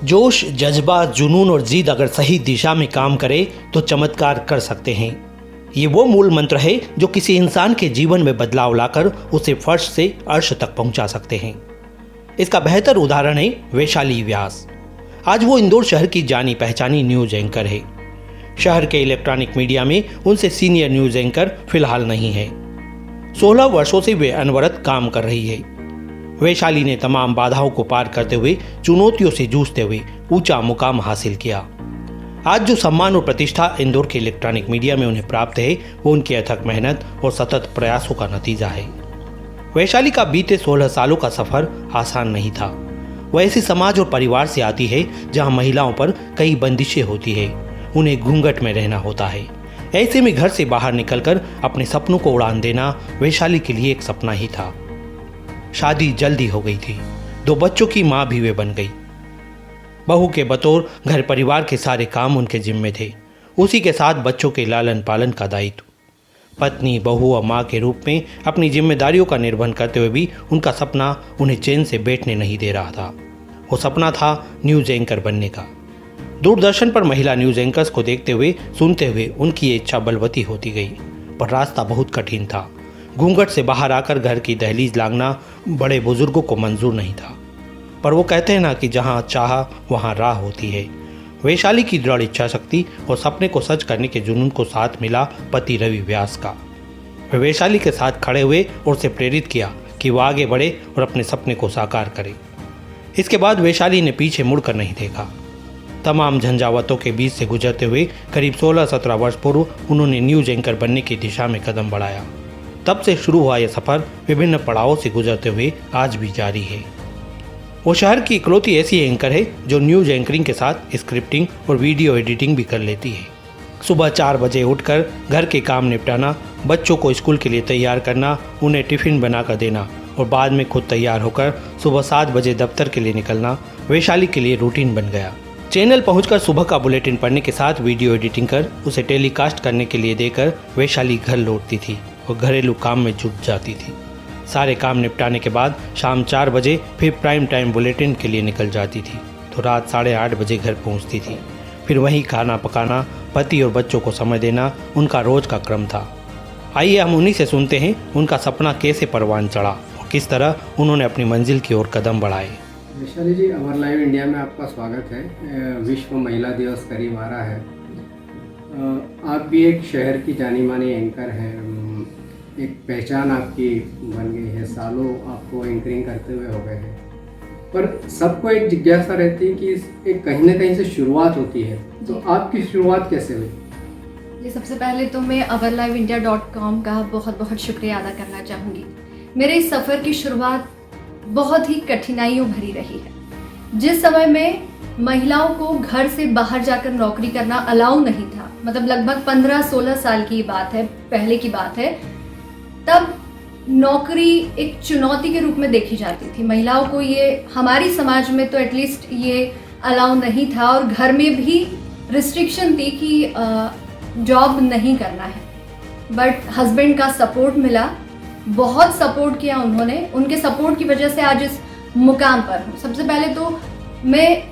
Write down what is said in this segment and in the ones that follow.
जोश, जज्बा, जुनून और जिद अगर सही दिशा में काम करे तो चमत्कार कर सकते हैं। ये वो मूल मंत्र है जो किसी इंसान के जीवन में बदलाव लाकर उसे फर्श से अर्श तक पहुंचा सकते हैं। इसका बेहतर उदाहरण है वैशाली व्यास। आज वो इंदौर शहर की जानी पहचानी न्यूज एंकर है। शहर के इलेक्ट्रॉनिक मीडिया में उनसे सीनियर न्यूज एंकर फिलहाल नहीं है। 16 वर्षों से वे अनवरत काम कर रही है। वैशाली ने तमाम बाधाओं को पार करते हुए, चुनौतियों से जूझते हुए ऊंचा मुकाम हासिल किया। आज जो सम्मान और प्रतिष्ठा इंदौर के इलेक्ट्रॉनिक मीडिया में उन्हें प्राप्त है, वो उनकी अथक मेहनत और सतत प्रयासों का नतीजा है। वैशाली का बीते 16 सालों का सफर आसान नहीं था। वह ऐसे समाज और परिवार से आती है जहां महिलाओं पर कई बंदिशें होती है, उन्हें घूंघट में रहना होता है। ऐसे में घर से बाहर निकलकर अपने सपनों को उड़ान देना वैशाली के लिए एक सपना ही था। शादी जल्दी हो गई थी, 2 बच्चों की माँ भी वे बन गई। बहू के बतौर घर परिवार के सारे काम उनके जिम्मे थे, उसी के साथ बच्चों के लालन पालन का दायित्व। पत्नी, बहू और माँ के रूप में अपनी जिम्मेदारियों का निर्वहन करते हुए भी उनका सपना उन्हें चैन से बैठने नहीं दे रहा था। वो सपना था न्यूज एंकर बनने का। दूरदर्शन पर महिला न्यूज एंकर्स को देखते हुए, सुनते हुए उनकी ये इच्छा बलवती होती गई, पर रास्ता बहुत कठिन था। घूंघट से बाहर आकर घर की दहलीज लांघना बड़े बुजुर्गों को मंजूर नहीं था, पर वो कहते हैं ना कि जहाँ चाह वहाँ राह होती है। वैशाली की दृढ़ इच्छा शक्ति और सपने को सच करने के जुनून को साथ मिला पति रवि व्यास का। वे वैशाली के साथ खड़े हुए और उसे प्रेरित किया कि वो आगे बढ़े और अपने सपने को साकार करे। इसके बाद वैशाली ने पीछे मुड़कर नहीं देखा। तमाम झंझावतों के बीच से गुजरते हुए करीब 16-17 वर्ष पूर्व उन्होंने न्यूज एंकर बनने की दिशा में कदम बढ़ाया। तब से शुरू हुआ यह सफर विभिन्न पड़ावों से गुजरते हुए आज भी जारी है। वो शहर की इकलौती ऐसी एंकर है जो न्यूज एंकरिंग के साथ स्क्रिप्टिंग और वीडियो एडिटिंग भी कर लेती है। सुबह 4 बजे उठकर घर के काम निपटाना, बच्चों को स्कूल के लिए तैयार करना, उन्हें टिफिन बनाकर देना और बाद में खुद तैयार होकर सुबह 7 बजे दफ्तर के लिए निकलना वैशाली के लिए रूटीन बन गया। चैनल पहुंचकर सुबह का बुलेटिन पढ़ने के साथ वीडियो एडिटिंग कर उसे टेलीकास्ट करने के लिए देकर वैशाली घर लौटती थी और घरेलू काम में जुट जाती थी। सारे काम निपटाने के बाद शाम 4 बजे फिर प्राइम टाइम बुलेटिन के लिए निकल जाती थी तो रात 8:30 बजे घर पहुंचती थी। फिर वहीं खाना पकाना, पति और बच्चों को समय देना उनका रोज का क्रम था। आइए हम उन्हीं से सुनते हैं उनका सपना कैसे परवान चढ़ा और किस तरह उन्होंने अपनी मंजिल की ओर कदम बढ़ाए। वैशाली जी, अमर लाइव इंडिया में आपका स्वागत है। विश्व महिला दिवस करीब आ रहा है। आप भी एक शहर की जानी मानी एंकर हैं, एक पहचान आपकी बन गई है, सालों आपको एंकरिंग करते हुए हो गए हैं। पर सबको एक जिज्ञासा रहती है कि एक कहीं ना कहीं से शुरुआत होती है, तो आपकी शुरुआत कैसे हुई? जी, सबसे पहले तो मैं awarliveindia.com का बहुत बहुत शुक्रिया अदा करना चाहूँगी। मेरे इस सफ़र की शुरुआत बहुत ही कठिनाइयों भरी रही है। जिस समय में महिलाओं को घर से बाहर जाकर नौकरी करना अलाउ नहीं था, मतलब लगभग 15-16 साल की बात है, पहले की बात है, तब नौकरी एक चुनौती के रूप में देखी जाती थी। महिलाओं को ये, हमारी समाज में तो एटलीस्ट ये अलाउ नहीं था और घर में भी रिस्ट्रिक्शन थी कि जॉब नहीं करना है। बट हस्बैंड का सपोर्ट मिला, बहुत सपोर्ट किया उन्होंने। उनके सपोर्ट की वजह से आज इस मुकाम पर हूँ। सबसे पहले तो मैं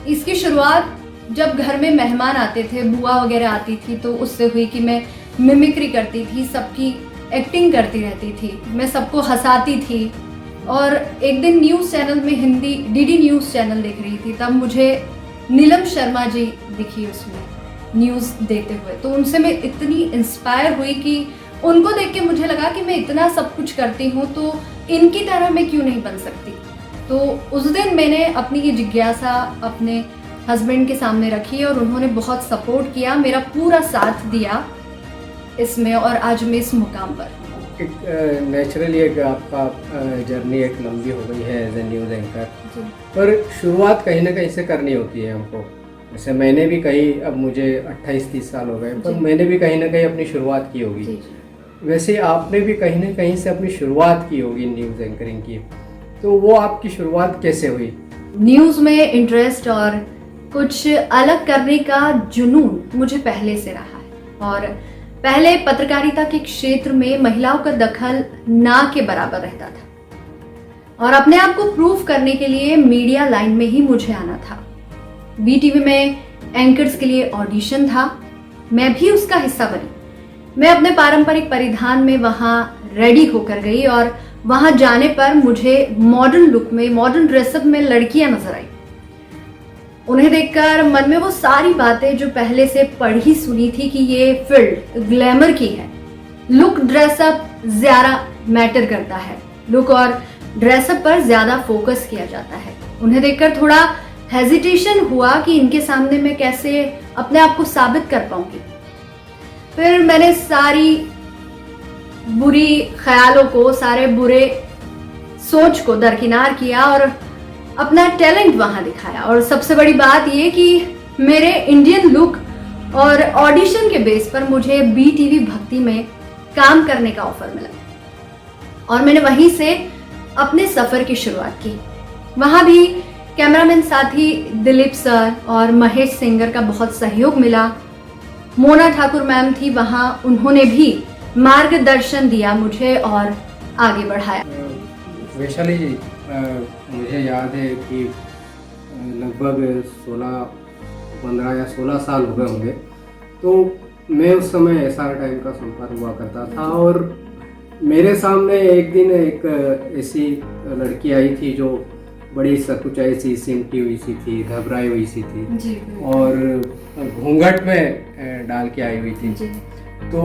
इसकी शुरुआत जब घर में मेहमान आते थे, बुआ वगैरह आती थी, तो उससे हुई कि मैं मिमिक्री करती थी, सबकी एक्टिंग करती रहती थी, मैं सबको हंसाती थी। और एक दिन न्यूज़ चैनल में, हिंदी डीडी न्यूज़ चैनल देख रही थी, तब मुझे नीलम शर्मा जी दिखी उसमें न्यूज़ देते हुए। तो उनसे मैं इतनी इंस्पायर हुई कि उनको देख के मुझे लगा कि मैं इतना सब कुछ करती हूँ तो इनकी तरह मैं क्यों नहीं बन सकती। तो उस दिन मैंने अपनी ये जिज्ञासा अपने हस्बैंड के सामने रखी और उन्होंने बहुत सपोर्ट किया, मेरा पूरा साथ दिया इसमें, और आज मैं इस मुकाम पर। एक नेचुरली एक आपका जर्नी एक लंबी हो गई है एज ए न्यूज़ एंकर, पर शुरुआत कहीं ना कहीं से करनी होती है हमको। जैसे मैंने भी कहीं, अब मुझे 28-30 साल हो गए, पर मैंने भी कहीं ना कहीं अपनी शुरुआत की होगी। वैसे आपने भी कहीं ना कहीं से अपनी शुरुआत की होगी न्यूज़ एंकरिंग की, तो वो आपकी शुरुआत कैसे हुई? न्यूज़ में इंटरेस्ट और कुछ अलग करने का जुनून मुझे पहले से रहा है। और पहले पत्रकारिता के क्षेत्र में महिलाओं का दखल ना के बराबर रहता था और अपने आप को प्रूव करने के लिए मीडिया लाइन में ही मुझे आना था। वीटीवी में एंकर्स के लिए ऑडिशन था, मैं भी उसका हिस्सा बनी। मैं अपने पारंपरिक परिधान में वहाँ रेडी होकर गई और वहाँ जाने पर मुझे मॉडर्न लुक में, मॉडर्न ड्रेसअप में लड़कियां नजर आई। उन्हें देखकर मन में वो सारी बातें जो पहले से पढ़ी सुनी थी कि ये फील्ड ग्लैमर की है, लुक ड्रेसअप ज्यादा मैटर करता है, लुक और ड्रेसअप पर ज्यादा फोकस किया जाता है। उन्हें देखकर थोड़ा हेजिटेशन हुआ कि इनके सामने मैं कैसे अपने आप को साबित कर पाऊंगी। फिर मैंने सारी बुरी ख्यालों को, सारे बुरे सोच को दरकिनार किया और अपना टैलेंट वहां दिखाया। और सबसे बड़ी बात ये कि मेरे इंडियन लुक और ऑडिशन के बेस पर मुझे बीटीवी भक्ति में काम करने का ऑफर मिला और मैंने वहीं से अपने सफर की शुरुआत की। वहां भी कैमरामैन साथी दिलीप सर और महेश सिंगर का बहुत सहयोग मिला। मोना ठाकुर मैम थी वहां, उन्होंने भी मार्गदर्शन दिया मुझे और आगे बढ़ाया। वैशाली जी, मुझे याद है कि लगभग 15 या 16 साल हो गए होंगे, तो मैं उस समय SR टाइम का संपर्क हुआ करता था और मेरे सामने एक दिन एक ऐसी लड़की आई थी जो बड़ी सकुचाई सी, सिमटी हुई सी थी, घबराई हुई सी थी जी। और घूंघट में डाल के आई हुई थी जी। तो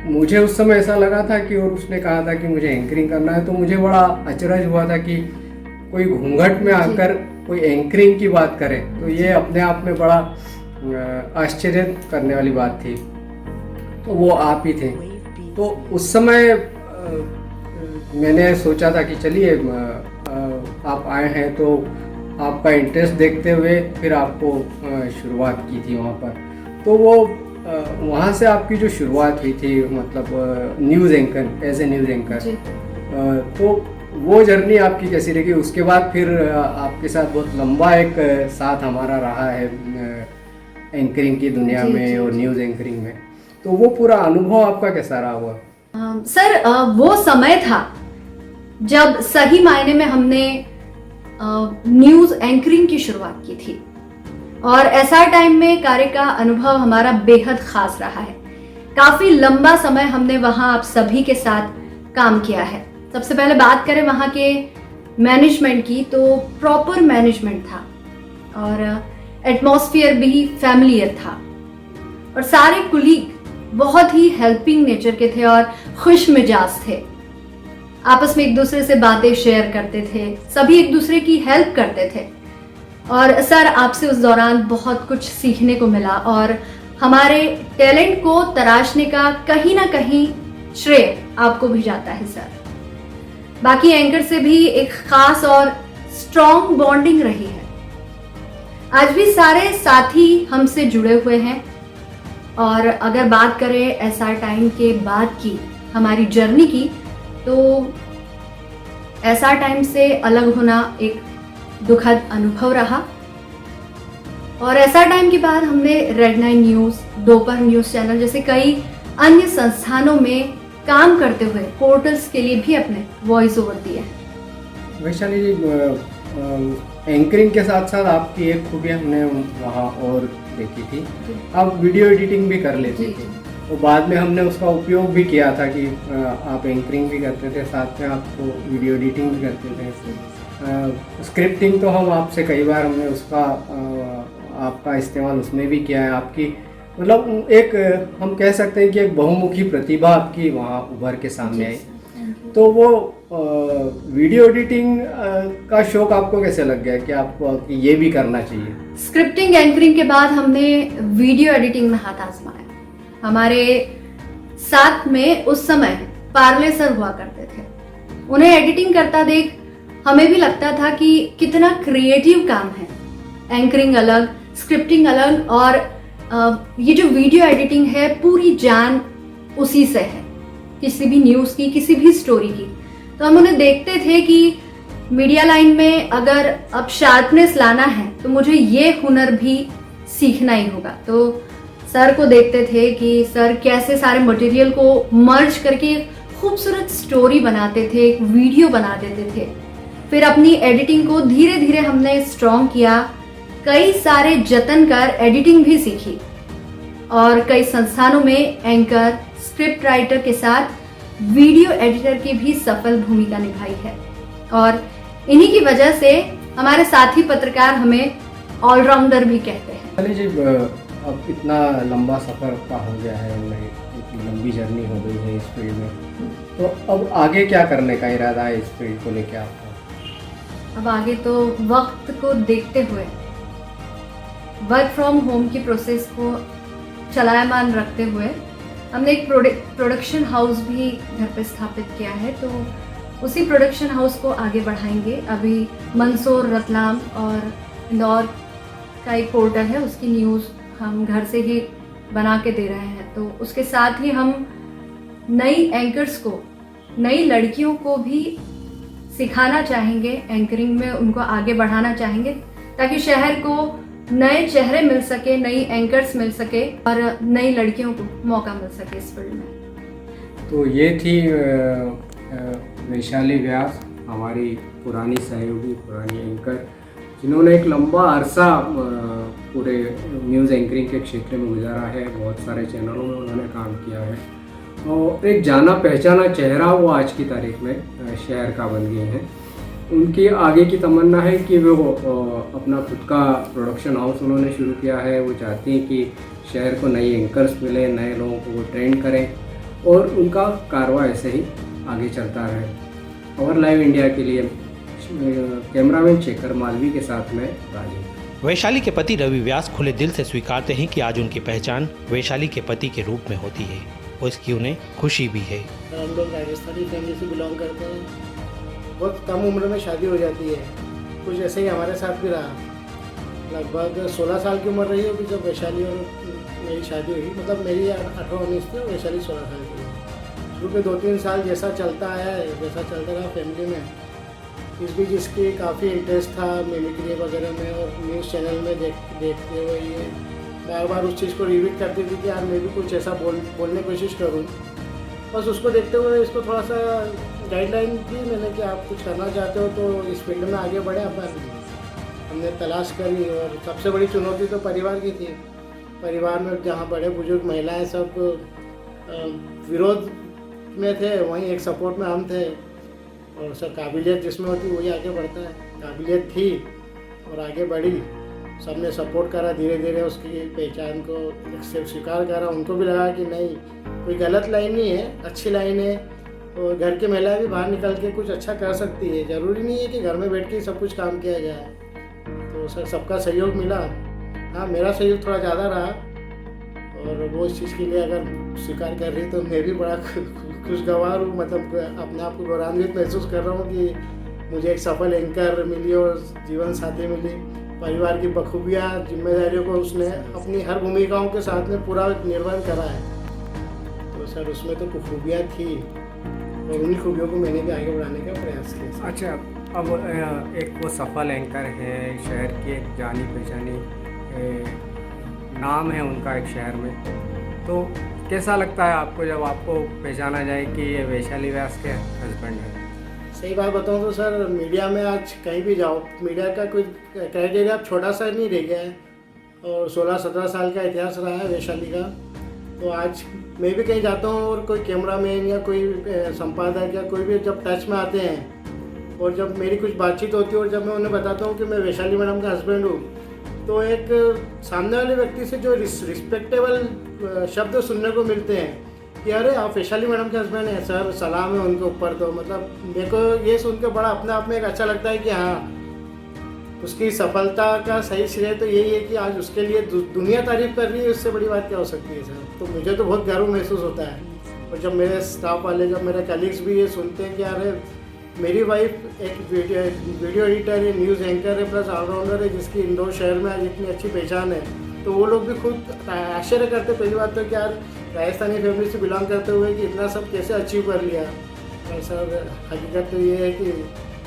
मुझे उस समय ऐसा लगा था कि, और उसने कहा था कि मुझे एंकरिंग करना है, तो मुझे बड़ा अचरज हुआ था कि कोई घूंघट में आकर कोई एंकरिंग की बात करे, तो ये अपने आप में बड़ा आश्चर्य करने वाली बात थी। तो वो आप ही थे। तो उस समय मैंने सोचा था कि चलिए आप आए हैं तो आपका इंटरेस्ट देखते हुए फिर आपको शुरुआत की थी वहाँ पर। तो वो वहाँ से आपकी जो शुरुआत हुई थी, मतलब news anchor, as a news anchor, तो वो जर्नी आपकी कैसी रही? उसके बाद फिर आपके साथ बहुत लंबा एक साथ हमारा रहा है एंकरिंग की दुनिया में और न्यूज़ एंकरिंग में, तो वो पूरा अनुभव आपका कैसा रहा हुआ? सर, वो समय था जब सही मायने में हमने न्यूज़ एंकरिंग की शुरुआत की थी और SR टाइम में कार्य का अनुभव हमारा बेहद खास रहा है। काफी लंबा समय हमने वहां आप सभी के साथ काम किया है। सबसे पहले बात करें वहां के मैनेजमेंट की, तो प्रॉपर मैनेजमेंट था और एटमॉस्फेयर भी फैमिलियर था और सारे कुलीग बहुत ही हेल्पिंग नेचर के थे और खुश मिजाज थे। आपस में एक दूसरे से बातें शेयर करते थे, सभी एक दूसरे की हेल्प करते थे और सर आपसे उस दौरान बहुत कुछ सीखने को मिला और हमारे टैलेंट को तराशने का कहीं ना कहीं श्रेय आपको भी जाता है सर। बाकी एंकर से भी एक खास और स्ट्रॉन्ग बॉन्डिंग रही है। आज भी सारे साथी हमसे जुड़े हुए हैं और अगर बात करें SR टाइम के बाद की हमारी जर्नी की, तो SR टाइम से अलग होना एक दुखद अनुभव रहा और SR टाइम के बाद हमने रेड 9 न्यूज़, दोपहर न्यूज़ चैनल जैसे कई अन्य संस्थानों में काम करते हुए पोर्टल्स के लिए भी अपने वॉइस ओवर दिए हैं। वैशाली जी, एंकरिंग के साथ साथ आपकी एक खूबी हमने वहाँ और देखी थी, आप वीडियो एडिटिंग भी कर लेती थी। तो बाद में हमने उसका उपयोग भी किया था कि आप एंकरिंग भी करते थे, साथ में आपको वीडियो एडिटिंग भी करते थे। स्क्रिप्टिंग तो हम आपसे कई बार हमने उसका आपका इस्तेमाल उसमें भी किया है। आपकी मतलब एक हम कह सकते हैं कि एक बहुमुखी प्रतिभा आपकी वहाँ उभर के सामने आई। तो वो वीडियो एडिटिंग का शौक आपको कैसे लग गया कि आपको ये भी करना चाहिए? स्क्रिप्टिंग एंकरिंग के बाद हमने वीडियो एडिटिंग में हाथ आजमाया। हमारे साथ में उस समय पार्ले सर हुआ करते थे, उन्हें एडिटिंग करता देख हमें भी लगता था कि कितना क्रिएटिव काम है। एंकरिंग अलग, स्क्रिप्टिंग अलग और ये जो वीडियो एडिटिंग है पूरी जान उसी से है, किसी भी न्यूज़ की, किसी भी स्टोरी की। तो हम उन्हें देखते थे कि मीडिया लाइन में अगर अब शार्पनेस लाना है तो मुझे ये हुनर भी सीखना ही होगा। तो सर को देखते थे कि सर कैसे सारे मटेरियल को मर्ज करके खूबसूरत स्टोरी बनाते थे, एक वीडियो बना देते थे फिर अपनी एडिटिंग को धीरे धीरे हमने स्ट्रॉन्ग किया, कई सारे जतन कर एडिटिंग भी सीखी और कई संस्थानों में एंकर, स्क्रिप्ट राइटर के साथ वीडियो एडिटर की भी सफल भूमिका निभाई है। और इन्हीं की वजह से हमारे साथी पत्रकार हमें ऑलराउंडर भी कहते हैं। चलिए जी, अब इतना लंबा सफ़र आपका हो गया है, एक लंबी जर्नी हो गई है इस फील्ड में, तो अब आगे क्या करने का इरादा है इस फील्ड को लेकर आपका? अब आगे तो वक्त को देखते हुए वर्क फ्रॉम होम की प्रोसेस को चलायमान रखते हुए हमने एक प्रोडक्शन हाउस भी घर पे स्थापित किया है, तो उसी प्रोडक्शन हाउस को आगे बढ़ाएंगे। अभी मंदसौर, रतलाम और इंदौर का एक पोर्टल है, उसकी न्यूज़ हम घर से ही बना के दे रहे हैं। तो उसके साथ ही हम नई एंकर्स को, नई लड़कियों को भी सिखाना चाहेंगे, एंकरिंग में उनको आगे बढ़ाना चाहेंगे, ताकि शहर को नए चेहरे मिल सके, नई एंकर्स मिल सके और नई लड़कियों को मौका मिल सके इस फील्ड में। तो ये थी वैशाली व्यास, हमारी पुरानी सहयोगी, पुरानी एंकर, जिन्होंने एक लंबा अरसा पूरे न्यूज़ एंकरिंग के क्षेत्र में गुजारा है। बहुत सारे चैनलों में उन्होंने काम किया है और एक जाना पहचाना चेहरा वो आज की तारीख में शहर का बन गए हैं। उनकी आगे की तमन्ना है कि वो अपना खुद का प्रोडक्शन हाउस उन्होंने शुरू किया है। वो चाहती हैं कि शहर को नई एंकर्स मिले, नए लोगों को वो ट्रेंड करें और उनका कारवा ऐसे ही आगे चलता रहे। अवर लाइव इंडिया के लिए कैमरामैन शेखर मालवी के साथ में राजीव। वैशाली के पति रवि व्यास खुले दिल से स्वीकारते हैं कि आज उनकी पहचान वैशाली के पति के रूप में होती है और इसकी उन्हें खुशी भी है। हम लोग राजस्थानी फैमिली से बिलोंग करते हैं। बहुत कम उम्र में शादी हो जाती है, कुछ ऐसे ही हमारे साथ भी रहा। लगभग 16 साल की उम्र रही होगी जब वैशाली और मेरी शादी हुई। मतलब मेरी 18-19 थी, वैशाली 16 साल की। शुरू के 2-3 साल जैसा चलता है, जैसा चलता रहा फैमिली में, इस बीच इसकी काफ़ी इंटरेस्ट था मिमिक्री वगैरह में और न्यूज़ चैनल में देखते हुए ये बार बार उस चीज़ को रिपीट करती थी कि यार मैं भी कुछ ऐसा बोलने की कोशिश करूँ। बस उसको देखते हुए इसको थोड़ा सा गाइडलाइन दी मैंने कि आप कुछ करना चाहते हो तो इस फील्ड में आगे बढ़े। हमने तलाश करी और सबसे बड़ी चुनौती तो परिवार की थी। परिवार में जहाँ बड़े बुजुर्ग महिलाएं सब विरोध में थे, वहीं एक सपोर्ट में हम थे और सब काबिलियत जिसमें होती वही आगे बढ़ता है। काबिलियत थी और आगे बढ़ी, सबने सपोर्ट करा, धीरे धीरे उसकी पहचान को एक्सेप्ट स्वीकार करा। उनको भी लगा कि नहीं, कोई गलत लाइन नहीं है, अच्छी लाइन है और घर की महिलाएं भी बाहर निकल के कुछ अच्छा कर सकती है। ज़रूरी नहीं है कि घर में बैठ के सब कुछ काम किया जाए। तो सर सबका सहयोग मिला। हाँ, मेरा सहयोग थोड़ा ज़्यादा रहा और वो इस चीज़ के लिए अगर स्वीकार कर रही तो मैं भी बड़ा खुशगवार हूँ। मतलब अपने आप को गौरवान्वित महसूस कर रहा हूँ कि मुझे एक सफल एंकर मिली और जीवन साथी मिली। परिवार की बखूबियाँ, जिम्मेदारियों को उसने अपनी हर भूमिकाओं के साथ में पूरा निर्वहन करा है। तो सर उसमें तो खूबियाँ थी और उन्हीं खूबियों को मैंने भी आगे बढ़ाने का प्रयास किया। अच्छा, अब एक वो सफल एंकर है, शहर की एक जानी पहचानी नाम है उनका एक शहर में, तो कैसा लगता है आपको जब आपको पहचाना जाए कि ये वैशाली व्यास के हस्बैंड है? सही बात बताऊँ तो सर, मीडिया में आज कहीं भी जाओ, मीडिया का कोई क्राइटेरिया अब छोटा सा नहीं रह गया है और 16-17 साल का इतिहास रहा है वैशाली का। तो आज मैं भी कहीं जाता हूँ और कोई कैमरामैन या कोई संपादक या कोई भी जब टच में आते हैं और जब मेरी कुछ बातचीत होती है और जब मैं उन्हें बताता हूँ कि मैं वैशाली मैडम का हस्बैंड हूँ, तो एक सामने वाले व्यक्ति से जो रिस्पेक्टेबल शब्द सुनने को मिलते हैं कि अरे आप वैशाली मैडम के हस्बैंड हैं सर, सलाम है उनके ऊपर। तो मतलब मेरे को ये सुन के बड़ा अपने आप में एक अच्छा लगता है कि हाँ, उसकी सफलता का सही श्रेय तो यही है कि आज उसके लिए दुनिया तारीफ कर रही है। इससे बड़ी बात क्या हो सकती है सर? तो मुझे तो बहुत गर्व महसूस होता है। और जब मेरे स्टाफ वाले, जब मेरे कलीग्स भी ये सुनते हैं कि अरे मेरी वाइफ एक वीडियो एडिटर है, न्यूज़ एंकर है, प्लस ऑलराउंडर है, जिसकी इंदौर शहर में आज इतनी अच्छी पहचान है, तो वो लोग भी खुद आश्चर्य करते पहली बात तो कि यार राजस्थानी फैमिली से बिलोंग करते हुए कि इतना सब कैसे अचीव कर लिया। और सर हकीकत तो ये है कि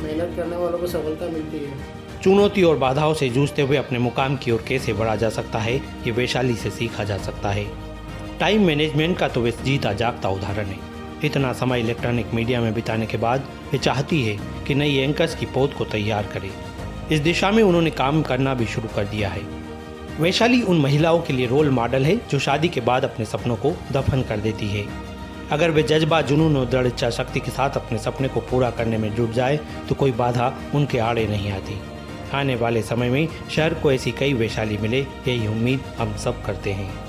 मेहनत करने वालों को सफलता मिलती है। चुनौती और बाधाओं से जूझते हुए अपने मुकाम की ओर कैसे बढ़ा जा सकता है, ये वैशाली से सीखा जा सकता है। टाइम मैनेजमेंट का तो वे जीता जागता उदाहरण है। इतना समय इलेक्ट्रॉनिक मीडिया में बिताने के बाद वे चाहती है कि नई एंकर्स की पौध को तैयार करे। इस दिशा में उन्होंने काम करना भी शुरू कर दिया है। वैशाली उन महिलाओं के लिए रोल मॉडल है जो शादी के बाद अपने सपनों को दफन कर देती है। अगर वे जज्बा, जुनून और दृढ़ इच्छा शक्ति के साथ अपने सपने को पूरा करने में जुट जाए तो कोई बाधा उनके आड़े नहीं आती। आने वाले समय में शहर को ऐसी कई वैशाली मिले, यही उम्मीद हम सब करते हैं।